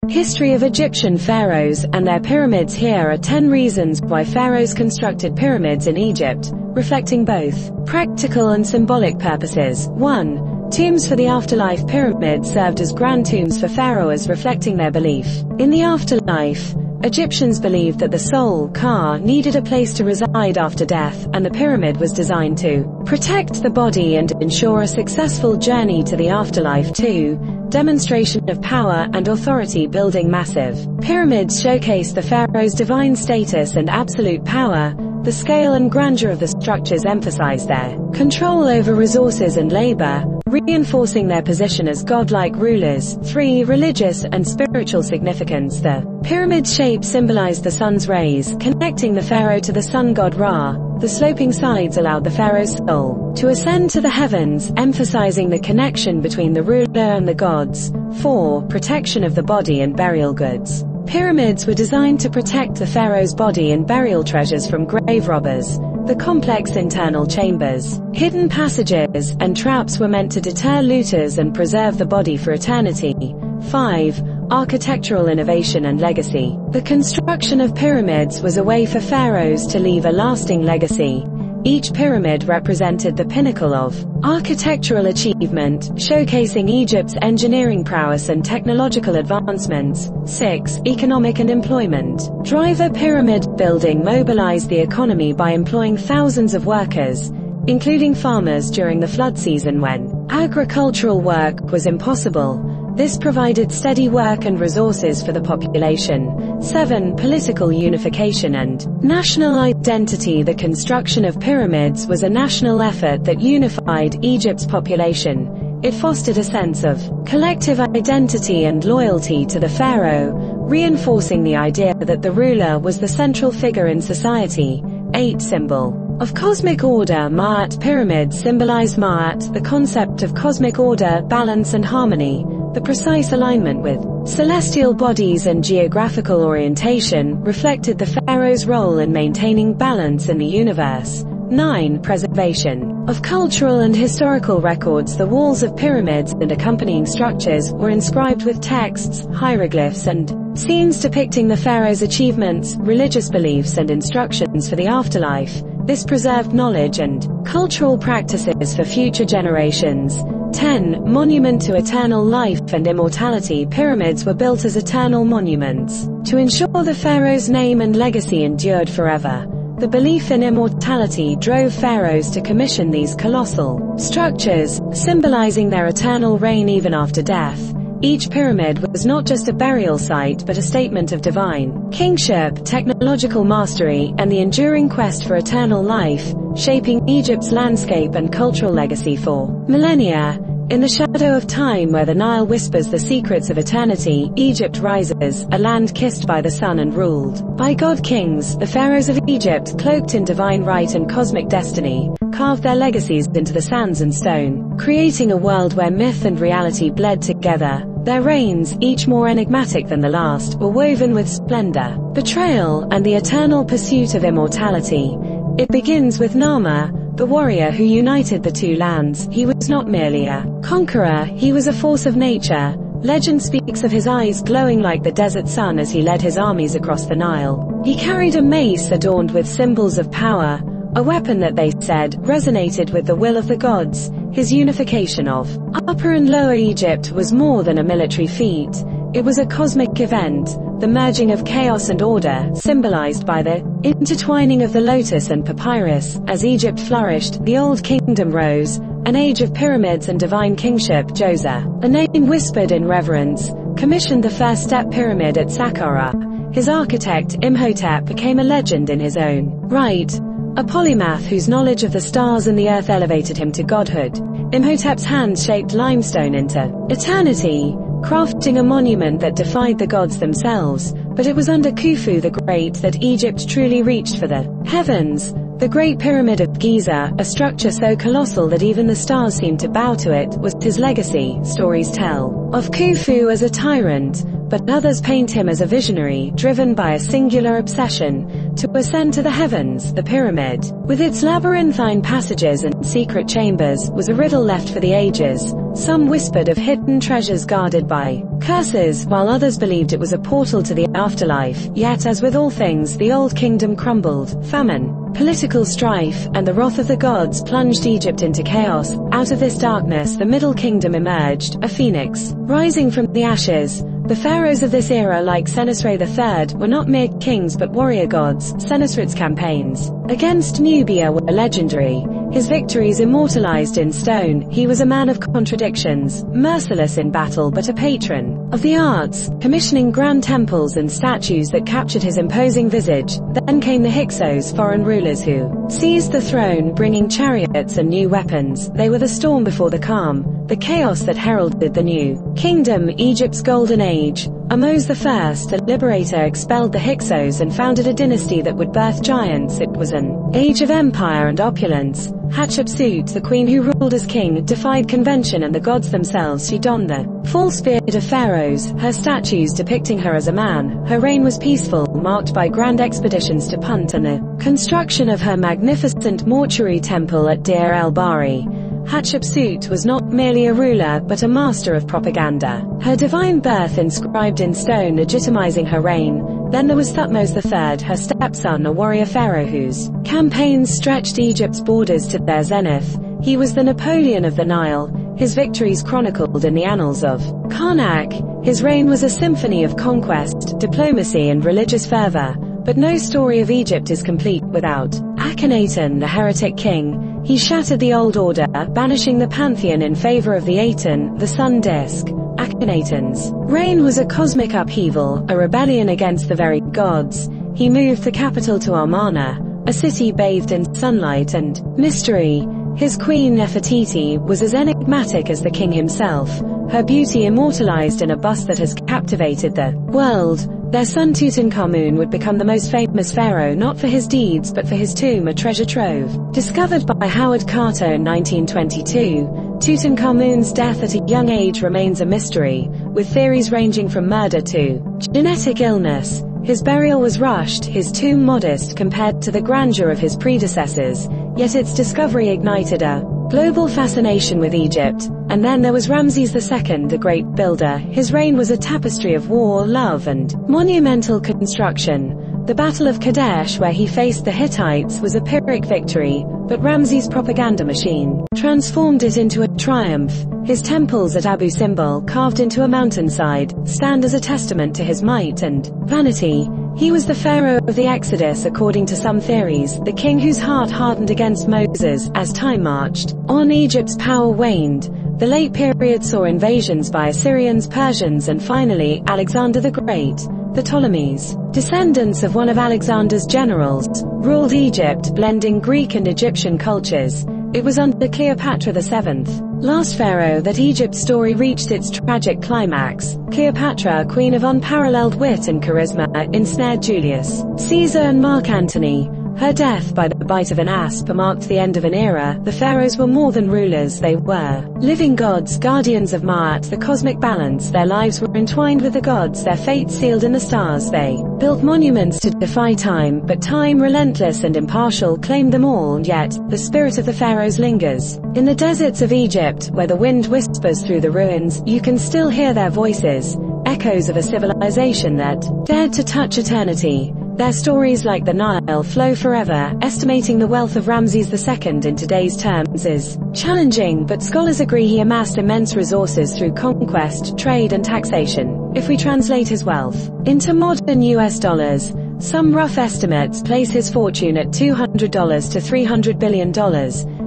History of Egyptian pharaohs and their pyramids. Here are 10 reasons why pharaohs constructed pyramids in Egypt, reflecting both practical and symbolic purposes. 1. Tombs for the afterlife. Pyramids served as grand tombs for pharaohs, reflecting their belief in the afterlife. Egyptians believed that the soul, Ka, needed a place to reside after death, and the pyramid was designed to protect the body and ensure a successful journey to the afterlife. 2. Demonstration of power and authority. Building massive pyramids showcased the pharaoh's divine status and absolute power. The scale and grandeur of the structures emphasized their control over resources and labor, reinforcing their position as godlike rulers. 3. Religious and spiritual significance. The pyramid's shape symbolized the sun's rays, connecting the pharaoh to the sun god Ra. The sloping sides allowed the pharaoh's soul to ascend to the heavens, emphasizing the connection between the ruler and the gods. 4. Protection of the body and burial goods. Pyramids were designed to protect the pharaoh's body and burial treasures from grave robbers. The complex internal chambers, hidden passages, and traps were meant to deter looters and preserve the body for eternity. 5. Architectural innovation and legacy. The construction of pyramids was a way for pharaohs to leave a lasting legacy. Each pyramid represented the pinnacle of architectural achievement, showcasing Egypt's engineering prowess and technological advancements. 6. Economic and employment driver. Pyramid building mobilized the economy by employing thousands of workers, including farmers during the flood season when agricultural work was impossible. This provided steady work and resources for the population. 7. Political unification and national identity. The construction of pyramids was a national effort that unified Egypt's population. It fostered a sense of collective identity and loyalty to the pharaoh, reinforcing the idea that the ruler was the central figure in society. 8. Symbol of cosmic order. Ma'at. Pyramids symbolize Ma'at, the concept of cosmic order, balance and harmony. The precise alignment with celestial bodies and geographical orientation reflected the pharaoh's role in maintaining balance in the universe. 9. Preservation of cultural and historical records. The walls of pyramids and accompanying structures were inscribed with texts, hieroglyphs, and scenes depicting the pharaoh's achievements, religious beliefs, and instructions for the afterlife. This preserved knowledge and cultural practices for future generations. 10. Monument to eternal life and immortality. Pyramids were built as eternal monuments to ensure the pharaoh's name and legacy endured forever. The belief in immortality drove pharaohs to commission these colossal structures, symbolizing their eternal reign even after death. Each pyramid was not just a burial site but a statement of divine kingship, technological mastery, and the enduring quest for eternal life, shaping Egypt's landscape and cultural legacy for millennia. In the shadow of time, where the Nile whispers the secrets of eternity, Egypt rises, a land kissed by the sun and ruled by god-kings. The pharaohs of Egypt, cloaked in divine right and cosmic destiny, carved their legacies into the sands and stone, creating a world where myth and reality bled together. Their reigns, each more enigmatic than the last, were woven with splendor, betrayal, and the eternal pursuit of immortality. It begins with Nama, the warrior who united the two lands. He was not merely a conqueror, he was a force of nature. Legend speaks of his eyes glowing like the desert sun as he led his armies across the Nile. He carried a mace adorned with symbols of power, a weapon that they said resonated with the will of the gods. His unification of Upper and Lower Egypt was more than a military feat. It was a cosmic event, the merging of chaos and order, symbolized by the intertwining of the lotus and papyrus. As Egypt flourished, the Old Kingdom rose, an age of pyramids and divine kingship. Djoser, a name whispered in reverence, commissioned the first step pyramid at Saqqara. His architect, Imhotep, became a legend in his own right, a polymath whose knowledge of the stars and the earth elevated him to godhood. Imhotep's hands shaped limestone into eternity, crafting a monument that defied the gods themselves. But it was under Khufu the Great that Egypt truly reached for the heavens. The Great Pyramid of Giza, a structure so colossal that even the stars seemed to bow to it, was his legacy. Stories tell of Khufu as a tyrant, but others paint him as a visionary, driven by a singular obsession to ascend to the heavens. The pyramid, with its labyrinthine passages and secret chambers, was a riddle left for the ages. Some whispered of hidden treasures guarded by curses, while others believed it was a portal to the afterlife. Yet, as with all things, the old kingdom crumbled. Famine, political strife, and the wrath of the gods plunged Egypt into chaos. Out of this darkness the Middle Kingdom emerged, a phoenix, rising from the ashes. The pharaohs of this era, like Senusret III, were not mere kings but warrior gods. Senusret's campaigns against Nubia were legendary, his victories immortalized in stone. He was a man of contradictions, merciless in battle but a patron of the arts, commissioning grand temples and statues that captured his imposing visage. Then came the Hyksos, foreign rulers who seized the throne, bringing chariots and new weapons. They were the storm before the calm, the chaos that heralded the new kingdom, Egypt's golden age. Ahmose I, a liberator, expelled the Hyksos and founded a dynasty that would birth giants. It was an age of empire and opulence. Hatshepsut, the queen who ruled as king, defied convention and the gods themselves. She donned the false beard of pharaohs, her statues depicting her as a man. Her reign was peaceful, marked by grand expeditions to Punt and the construction of her magnificent mortuary temple at Deir el-Bahari. Hatshepsut was not merely a ruler, but a master of propaganda. Her divine birth inscribed in stone legitimizing her reign. Then there was Thutmose III, her stepson, a warrior pharaoh whose campaigns stretched Egypt's borders to their zenith. He was the Napoleon of the Nile, his victories chronicled in the annals of Karnak. His reign was a symphony of conquest, diplomacy and religious fervor. But no story of Egypt is complete without Akhenaten, the heretic king. He shattered the old order, banishing the pantheon in favor of the Aten, the sun disk. Akhenaten's reign was a cosmic upheaval, a rebellion against the very gods. He moved the capital to Amarna, a city bathed in sunlight and mystery. His queen Nefertiti was as enigmatic as the king himself, her beauty immortalized in a bust that has captivated the world. Their son Tutankhamun would become the most famous pharaoh not for his deeds but for his tomb, a treasure trove. Discovered by Howard Carter in 1922, Tutankhamun's death at a young age remains a mystery, with theories ranging from murder to genetic illness. His burial was rushed, his tomb modest compared to the grandeur of his predecessors, yet its discovery ignited a global fascination with Egypt. And then there was Ramses II, the great builder. His reign was a tapestry of war, love and monumental construction. The Battle of Kadesh, where he faced the Hittites, was a Pyrrhic victory, but Ramses' propaganda machine transformed it into a triumph. His temples at Abu Simbel, carved into a mountainside, stand as a testament to his might and vanity. He was the pharaoh of the Exodus according to some theories, the king whose heart hardened against Moses. As time marched on, Egypt's power waned. The late period saw invasions by Assyrians, Persians and finally, Alexander the Great. The Ptolemies, descendants of one of Alexander's generals, ruled Egypt, blending Greek and Egyptian cultures. It was under Cleopatra VII, last pharaoh, that Egypt's story reached its tragic climax. Cleopatra, queen of unparalleled wit and charisma, ensnared Julius Caesar and Mark Antony. Her death by the bite of an asp marked the end of an era. The pharaohs were more than rulers, they were living gods, guardians of Ma'at, the cosmic balance. Their lives were entwined with the gods, their fate sealed in the stars. They built monuments to defy time, but time, relentless and impartial, claimed them all. Yet, the spirit of the pharaohs lingers. In the deserts of Egypt, where the wind whispers through the ruins, you can still hear their voices, echoes of a civilization that dared to touch eternity. Their stories, like the Nile, flow forever. Estimating the wealth of Ramses II in today's terms is challenging, but scholars agree he amassed immense resources through conquest, trade and taxation. If we translate his wealth into modern US dollars, some rough estimates place his fortune at $200 to $300 billion.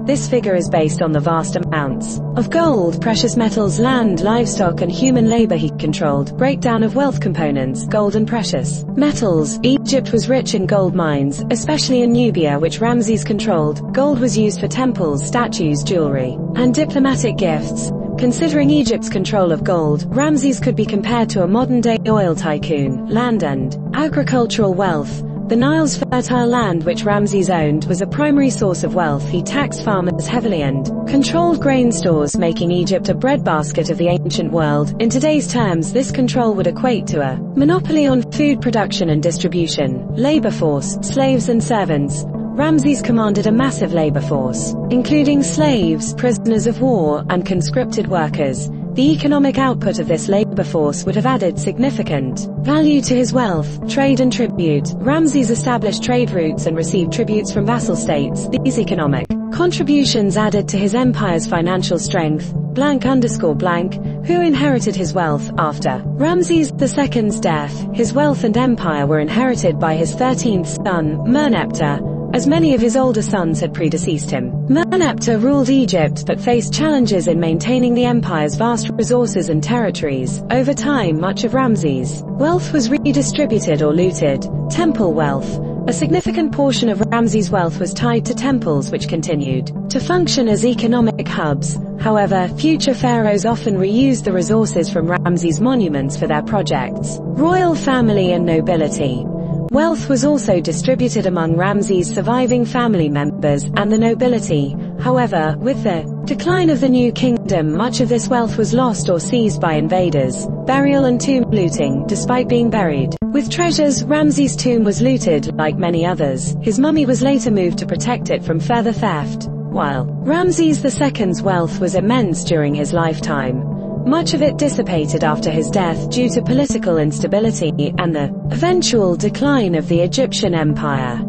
This figure is based on the vast amounts of gold, precious metals, land, livestock and human labor he controlled. Breakdown of wealth components: gold and precious metals. Egypt was rich in gold mines, especially in Nubia, which Ramses controlled. Gold was used for temples, statues, jewelry, and diplomatic gifts. Considering Egypt's control of gold, Ramses could be compared to a modern-day oil tycoon. Land and agricultural wealth. The Nile's fertile land, which Ramses owned, was a primary source of wealth. He taxed farmers heavily and controlled grain stores, making Egypt a breadbasket of the ancient world. In today's terms, this control would equate to a monopoly on food production and distribution. Labor force, slaves and servants. Ramses commanded a massive labor force, including slaves, prisoners of war, and conscripted workers. The economic output of this labor force would have added significant value to his wealth. Trade and tribute. Ramses established trade routes and received tributes from vassal states. These economic contributions added to his empire's financial strength. Who inherited his wealth. After Ramses II's death, his wealth and empire were inherited by his 13th son, Merneptah, as many of his older sons had predeceased him. Merneptah ruled Egypt but faced challenges in maintaining the empire's vast resources and territories. Over time, much of Ramses' wealth was redistributed or looted. Temple wealth. A significant portion of Ramses' wealth was tied to temples, which continued to function as economic hubs. However, future pharaohs often reused the resources from Ramses' monuments for their projects. Royal family and nobility. Wealth was also distributed among Ramses' surviving family members and the nobility. However, with the decline of the new kingdom, much of this wealth was lost or seized by invaders. Burial and tomb looting. Despite being buried with treasures, Ramses' tomb was looted. Like many others, his mummy was later moved to protect it from further theft. While Ramses II's wealth was immense during his lifetime, much of it dissipated after his death due to political instability and the eventual decline of the Egyptian empire.